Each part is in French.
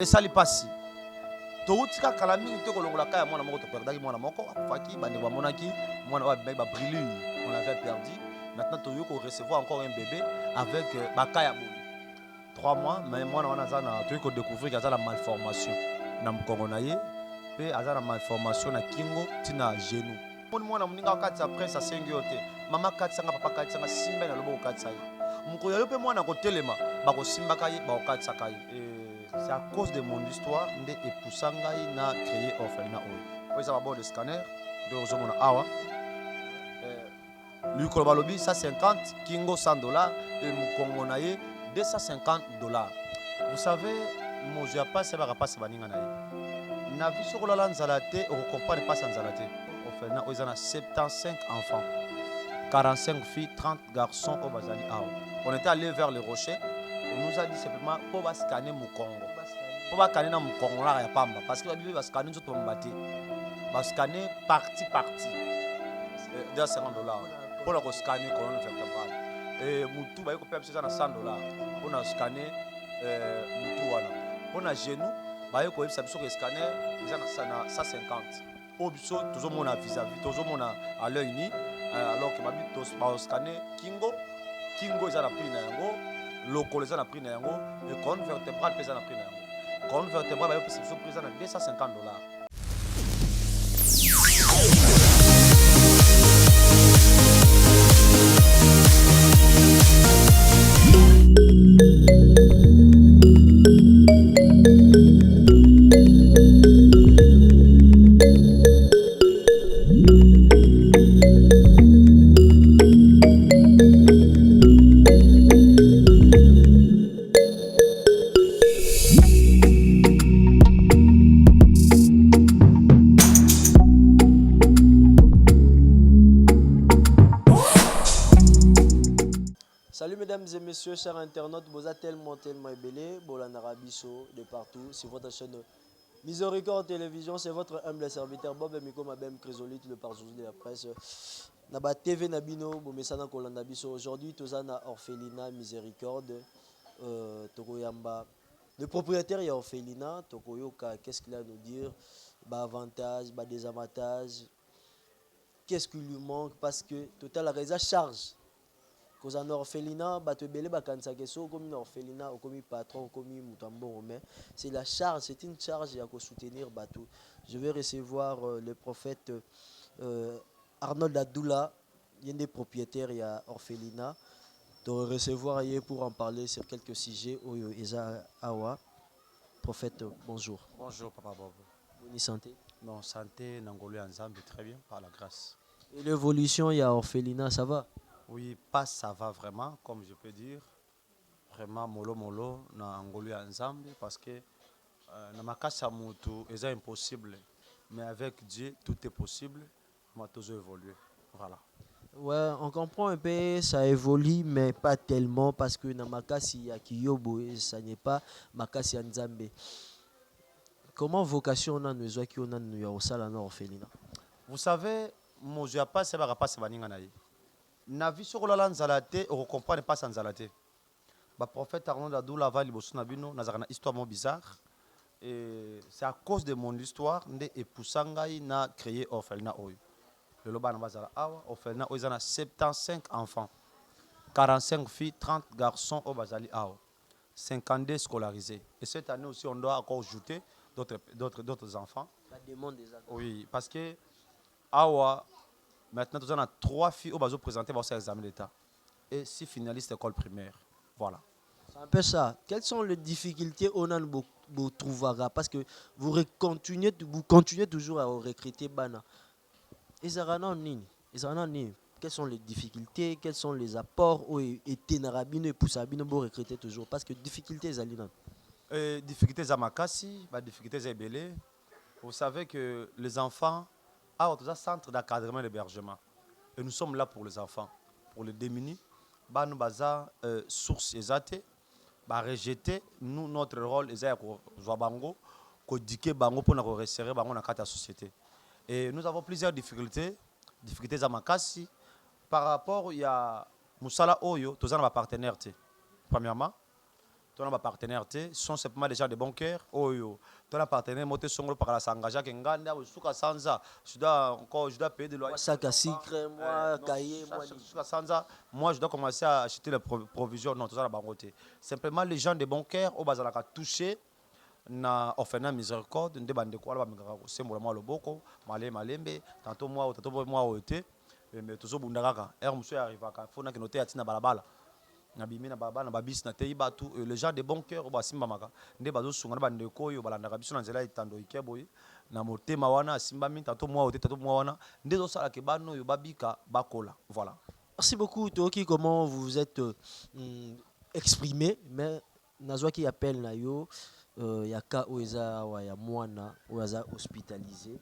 Et ça li passe. Toutika kalami te kolongola kaya mwana moko to perdaki mwana moko afaki bande ba monaki mwana wa ba brûlure on avait perdu. Maintenant tu veux recevoir encore un bébé avec bakaya bouli. 3 mois mais mwana wana zana tu veux découvrir qu'il y a la malformation na mkongo na ye pe azana malformation na kingo tina genou. Mwana muninga wakati après ça sengi yote mama katsanga papa katsanga simba na lobo katsa ye. Mko yo pe mwana ko telema bako simba kaye ba katsa kaye. C'est à cause de mon histoire que Epousangai n'a créé orphelinat. Oui, ça va bon le scanner de Ozomona Awa. Lui Kolobalobi 150, Kingo 100 dollars et Mukongonaye 250 dollars. Vous savez, mon Japon c'est pas c'est baninga naye. Na vie sur la nzalate, on comprend pas sans nzalate. Orphelinat ils en a 75 enfants. 45 filles, 30 garçons au Bazani Awa. On était allé vers les rochers. On nous a dit simplement pour scanner mon Congo. Pour scanner dans mon Congo là ya pamba parce que va scanner tout ton bâti. Va scanner partie de 50 dollars. Pour la scanner colonne vertébrale. Et mutu ba yoko pep c'est na 100 dollars. Pour na scanner mutu wana. Pour na genou ba yoko yeb sabiso que scanner ils en a 150. Au biso toujours mon vis-à-vis, toujours mon à l'œil ni alors que ma bite ba scanner kingo ils en a pris na yango. Local les a pris na yango et colonne vertébrale pesa na pris na yango. Colonne vertébrale ba pesa pris na 250 dollars. Salut mesdames et messieurs, chers internautes, vous êtes tellement ébélés, Bolanarabiso de partout, sur votre chaîne Miséricorde Télévision, c'est votre humble serviteur Bob Emiko Mabem Chrysolite, le parjour de la presse. Naba TV Nabino, Bomesana Kolandabiso. Aujourd'hui, Tozana Orphelinat Miséricorde, Tokoyamba. Le propriétaire est Orphelinat, Tokoyoka, qu'est-ce qu'il a à nous dire? Bah, avantage, bah, désavantage. Qu'est-ce qui lui manque? Parce que Total a charge. Cause en orphelinat, bah te belé bah quand ça question comme une orphelinat ou comme patron comme mutambo romain, c'est la charge, c'est une charge à soutenir bateau. Je vais recevoir le prophète Arnold Adoula, il y a des propriétaires il y a orphelinat, de recevoir hier pour en parler sur quelques sujets au Eza Awa. Prophète, bonjour. Bonjour papa Bob. Bonne santé. Non, santé Nangolé ensemble très bien par la grâce. Et l'évolution il y a orphelinat, ça va? Oui, pas ça va vraiment, comme je peux dire. Vraiment, molo, na angolu ensemble, parce que na makasa mutu, c'est impossible. Mais avec Dieu, tout est possible. On a toujours évolué. Voilà. Ouais, on comprend un peu, ça évolue, mais pas tellement, parce que na makasi ya kiyobo, ça n'est pas makasi ya nzambe. Comment vocation on a nous qui on a nous ya osala na orphelinat? Vous savez, mon Dieu pas c'est pas c'est baninga naï. Na vie sur la nzalate, on comprend pas sans nzalate. Ba prophète Arnold Adoula va liboso na bino, na zakana histoire mo bizarre. Et c'est à cause de mon histoire nde Epousangai n'a créé orphelinat oyo. Le loba na bazala awa, orphelinat oyo a 75 enfants. 45 filles, 30 garçons au bazali awa. 52 scolarisés. Et cette année aussi on doit encore ajouter d'autres enfants. La demande des enfants. Oui, parce que awa maintenant, nous avons 3 filles au bateau présenter pour l'examen d'État. Et 6 finalistes d'école primaire. Voilà. C'est un peu ça. Quelles sont les difficultés on a vous trouvera? Parce que vous continuez toujours à recruter Bana. Quelles sont les difficultés? Quels sont les apports? Et Ténarabino et Poussabino pour recruter toujours. Parce que difficultés, difficultés à Makassi, difficultés à Ebélé. Vous savez que les enfants, un centre d'encadrement et d'hébergement. Et nous sommes là pour les enfants, pour les démunis. Nous baza source exacte, rejeter nous notre rôle est de bango, codiquer bango pour nous resserrer bango dans la société. Et nous avons plusieurs difficultés à Makassi par rapport il y a Moussala Oyo, tous nos partenaires. Premièrement, tu as partenaire, ce sont simplement des gens de bon cœur. Oh yo, tu as partenaire, moi tu songo par la s'engager que nganda ou suka sanza, je dois payer de loyer. Moi, sac à sucre, moi, cahier, moi. Suka sanza, moi je dois commencer à acheter les provisions. Non, tout ça la bangote. Simplement les gens de bon cœur, au bazalaka touché na orphelinat miséricorde, nde bande ko ala ba mingaka ko sembola moi loboko, malembe, tantôt moi ote, mais toujours bunda kaka. Monsieur arrivaka, faut na que noter atina balabala. Nabimi na baba na babisi na tei batu les gens de bon cœur ba simba maka nde bazo sunga na bande ko yo balanda biso na nzela itando ikeboy na motema wana simba mi tato moi ote tato moi wana nde zo sala ke bano yo babika bakola. Voilà. Merci beaucoup, Toki, comment vous vous êtes exprimé, mais Nazwa qui appelle na yo, yaka oeza wa ya mwana oeza hospitalisé.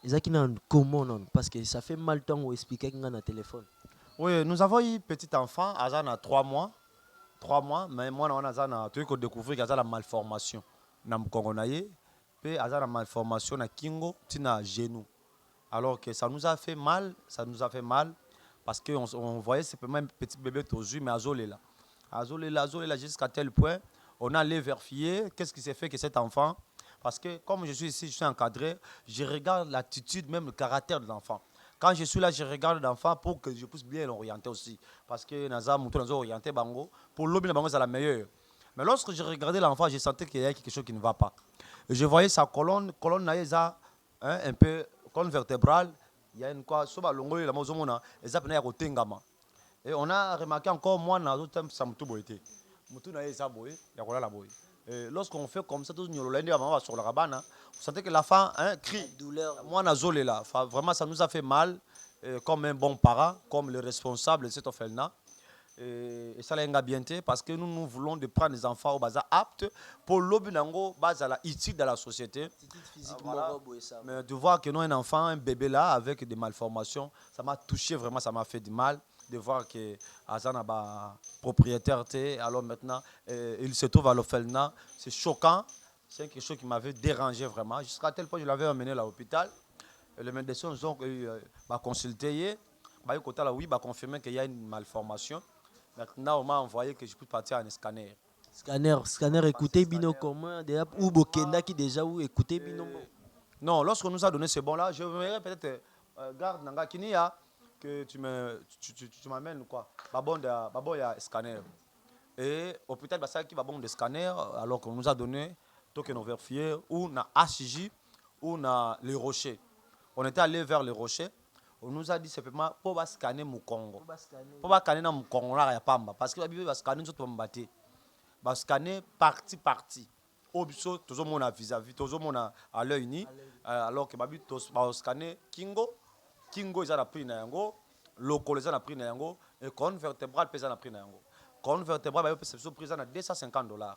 Eza qui nan comment non parce que ça fait mal temps ou expliquer que na téléphone. Oui, nous avons eu petit enfant, Azan a 3 mois. 3 mois, mais moi, on a découvert qu'il y a la malformation. Dans le Congo, puis Azan a malformation na Kingo, tina genou. Alors que ça nous a fait mal, parce qu'on voyait simplement un petit bébé tozu, mais Azolela. Azolela jusqu'à tel point, on a allé vérifier qu'est-ce qui s'est fait que cet enfant. Parce que comme je suis ici, je suis encadré, je regarde l'attitude, même le caractère de l'enfant. Quand je suis là, je regarde l'enfant pour que je puisse bien l'orienter aussi. Parce que Naza Moutou nous a orienté Bango. Pour l'objet, Bango, c'est la meilleure. Mais lorsque je regardais l'enfant, je sentais qu'il y avait quelque chose qui ne va pas. Et je voyais sa colonne naïsa, un peu, colonne vertébrale. Il y a une quoi, soba longo, la mozomona, et ça venait à côté ngama. Et on a remarqué encore, moi, dans d'autres temps, ça m'a tout boité. Moutou naïsa boy, il y a la boy. Lorsqu'on fait comme ça, tous nous sur la rabana, vous sentez que l'enfant crie. Douleur. Moi, Nazolé là, vraiment, ça nous a fait mal, comme un bon parent, comme le responsable de cet orphelinat. Et ça l'a bien été parce que nous voulons de prendre des enfants au bazar aptes pour l'obinango, bazar utile dans la société. Voilà. Mais de voir que nous, un enfant, un bébé là, avec des malformations, ça m'a touché vraiment, ça m'a fait du mal. De voir que Azan a propriétaire, alors maintenant il se trouve à l'orphelinat. C'est choquant, c'est quelque chose qui m'avait dérangé vraiment. Jusqu'à tel point que je l'avais emmené à l'hôpital. Les médecins ont consulté, ils ont confirmé qu'il y a une malformation. Maintenant, on m'a envoyé que je peux partir en scanner. Scanner, écoutez Bino comment ou Bokenda qui déjà ou écoutez Bino. Non, lorsqu'on nous a donné ce bon-là, je voudrais peut-être garde Nanga Kinia que tu m'amènes quoi. Babon y a scanner. Et hôpital Bassa qui va bon de scanner alors qu'on nous a donné tout que nous vérifier ou na HJ ou na les rochers. On était allé vers les rochers. On nous a dit simplement pour scanner mon Congo. Pour scanner mon Congo là ya pamba parce que va scanner nous tout mbaté. Va scanner partie. Obiso toujours mon vis-à-vis, toujours mon à l'œil ni alors que babi va scanner Kingo ils ont pris na yango, local ils ont pris na yango et colonne vertébrale pesa na pris na yango. Colonne vertébrale ba pesa prise na $250.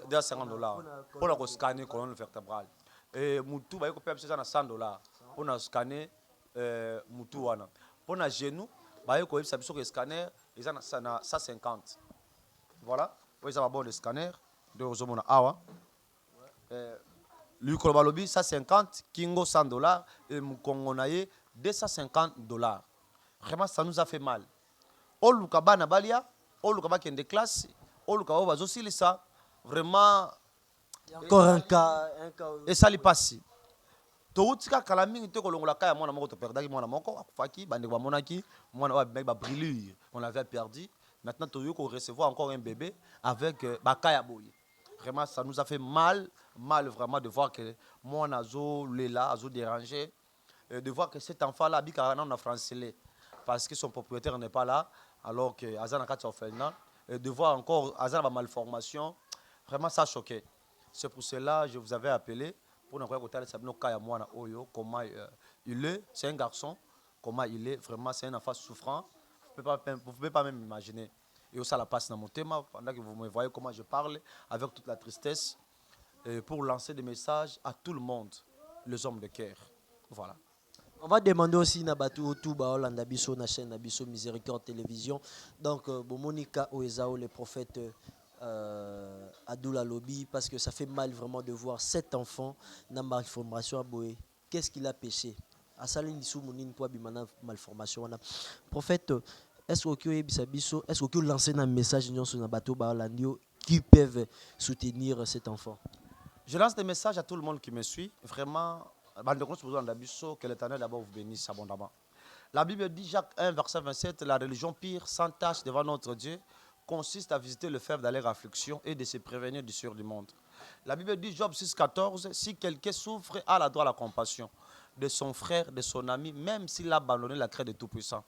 $250 pour la scanner colonne vertébrale. Et mutu ba ko pesa na $100 pour na scanner mutu wana. Pour na genou ba ko pesa biso que scanner ils ont na 150. Voilà, ils ont bon le scanner de ozomona awa. Lui Kolobalobi 150, Kingo $100 et Mukongonaye $250. Vraiment, ça nous a fait mal. Olukaba na balia, Olukaba qui est de classe, Olukaba va aussi ça. Vraiment. Encore un cas. Et ça lui passe. Toutika Kalaming, te kolongola kaya mwana moko to perdaki mwana moko akufaki bande ba monaki mwana wa ba brûlure. On l'avait perdu. Maintenant, tu veux recevoir encore un bébé avec bakaya boye. Vraiment, ça nous a fait mal vraiment de voir que mon azo là, azo dérangé, de voir que cet enfant-là habite en français parce que son propriétaire n'est pas là, alors que Azan a quatre orphelins, et de voir encore Azan a malformation, vraiment ça choquait. C'est pour cela que je vous avais appelé pour nous dire comment il est, c'est un garçon, comment il est, vraiment c'est un enfant souffrant, vous ne pouvez pas même imaginer. Et aussi la passe dans mon thème, pendant que vous me voyez comment je parle, avec toute la tristesse, pour lancer des messages à tout le monde, les hommes de cœur. Voilà. On va demander aussi na batu tout ba Hollanda biso na chaîne Biso Miséricorde Télévision. Donc Monica Oezao, le prophète Adoula Lobby, parce que ça fait mal vraiment de voir cet enfant dans malformation à Boé. Qu'est-ce qu'il a péché? À Saline sous Mounine pour bimana malformation. Prophète, est-ce que vous lancez un message sur na bateau ba Hollandio qui peuvent soutenir cet enfant. Je lance des messages à tout le monde qui me suit. Vraiment, que l'Éternel d'abord vous bénisse abondamment. La Bible dit, Jacques 1, verset 27, la religion pire, sans tâche devant notre Dieu, consiste à visiter le faible dans les afflictions et de se prévenir du sur du monde. La Bible dit, Job 6, 14, si quelqu'un souffre, a la droit à la compassion de son frère, de son ami, même s'il a abandonné la crainte de Tout-Puissant.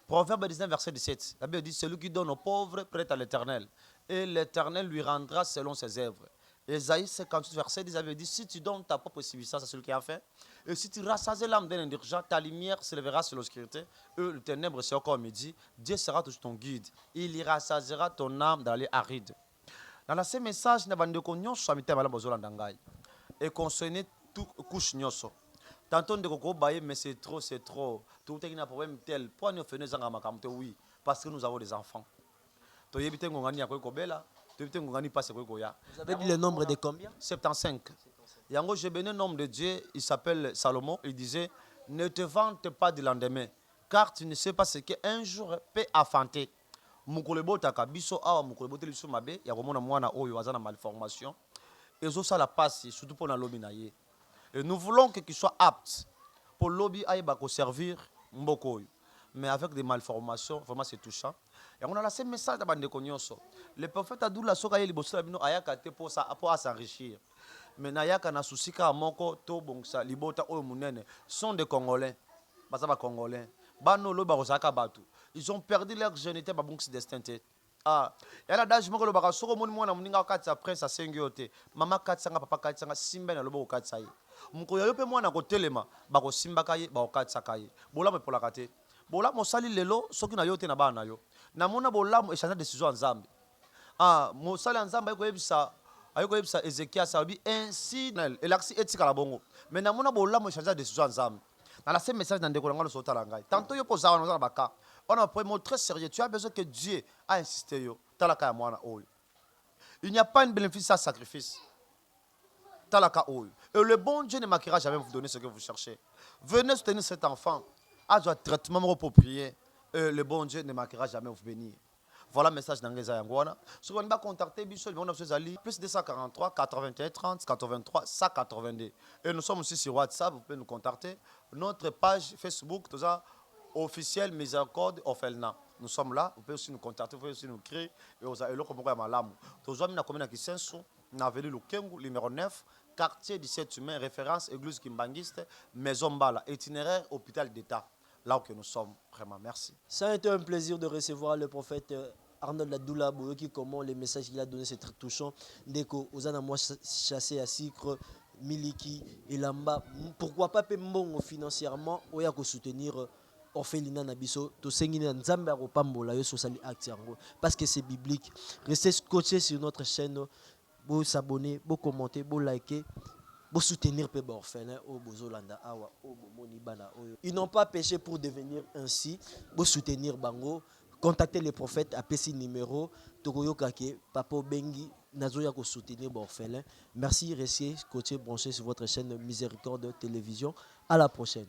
Proverbe 19, verset 17, la Bible dit, celui qui donne aux pauvres prête à l'Éternel, et l'Éternel lui rendra selon ses œuvres. Ésaïe 58, verset 10, la Bible dit, si tu donnes ta propre subsistance à celui qui a faim, et si tu rassasies l'âme d'un indigent, ta lumière s'élèvera sur l'obscurité, et le ténèbre sera comme midi, Dieu sera toujours ton guide, il y rassasiera ton âme dans les arides. Dans ce message, nous avons et concerné toute couche nyoso. Tantôt de koko baye, mais c'est trop. Tout est un problème tel. Pourquoi nous faisons ça? Oui, parce que nous avons des enfants. Vous avez dit le nombre de combien? 75. Yango, j'ai béni le nom de Dieu, il s'appelle Salomon. Il disait, ne te vante pas du lendemain, car tu ne sais pas ce qu'un jour peut affronter. Mukolebo takabiso awa mukolebo teliso mabe ya komona mwana oyo azana malformation ezo sala passe surtout pour na lobby na ye. Et nous voulons qu'il soit apte pour lobby aïba ko servir mboko oyo. Mais avec des malformations vraiment c'est touchant. Et on a laissé message à bande konyoso. Le prophète a dit la soka ye liboso bino ayaka te pour s'enrichir. Mais nayaka na susika moko to bongsa libota oyo munene sont des Congolais. Basaba Congolais. Bano lo ba osaka batu. Ils ont perdu leur jeunité ba bonksi destin. Ah, yala daji moko lo ba soko moni mwana muninga wakati sa prince asengiote. Mama katsanga papa katsanga simba na lobo katsaye. Muko yo pe mwana ko telema ba ko simba kaye ba okatsa kaye. Bola me pola kate. Bola mo sali lelo soki na yote na bana yo. Na mona bola mo échanger décision nzambe. Ah, mo sali nzambe ayiko yebisa Ezekiel sabi ainsi elaksi etika la bongo. Mais na mona bola mo échanger décision nzambe. Dans la same message dans le Coran, tantôt yo posa wana baka. On a pris mot très sérieux. Tu as besoin que Dieu a insisté yo. Talaka mwana oyo. Il n'y a pas de bénéfice sans sacrifice. Talaka oyo. Et le bon Dieu ne manquera jamais vous donner ce que vous cherchez. Venez soutenir cet enfant. À un traitement approprié. Et le bon Dieu ne manquera jamais vous bénir. Voilà le message d'Angeza Yangwana. Si vous voulez contacter Bissol, plus 243 81 30 83 182. Et nous sommes aussi sur WhatsApp, vous pouvez nous contacter. Notre page Facebook, tout ça, officiel Miséricorde Orphelinat. Nous sommes là, vous pouvez aussi nous contacter, vous pouvez aussi nous créer. Et vous avez le malamu. Tous les commune qui sont na avenue Lukengu, numéro 9, quartier 17 humain, référence église Kimbangiste, Maison Mbala, itinéraire hôpital d'État. Là où nous sommes, vraiment, merci. Ça a été un plaisir de recevoir le prophète Arnold Ladoula Boyoki, comment les messages qu'il a donnés, c'est très touchant. Deko, Ozana moi chassé à Sikre, Miliki, Elamba, pourquoi pas Pembongo financièrement, Oya ko soutenir Orphelinat Nabiso, to sengine Nzambe a Pambola, yo sosali acte parce que c'est biblique. Restez scotchés sur notre chaîne, vous s'abonner, vous commenter, vous liker. Pour soutenir les orphelins au Bozolanda Awa au Monibana. Ils n'ont pas péché pour devenir ainsi. Pour soutenir Bango, contactez les prophètes, appelez ce numéro. Tokoyo Kake, Papa Bengi, Nazoya ko soutenir les orphelins. Merci, restez coaché branché sur votre chaîne Miséricorde Télévision. À la prochaine.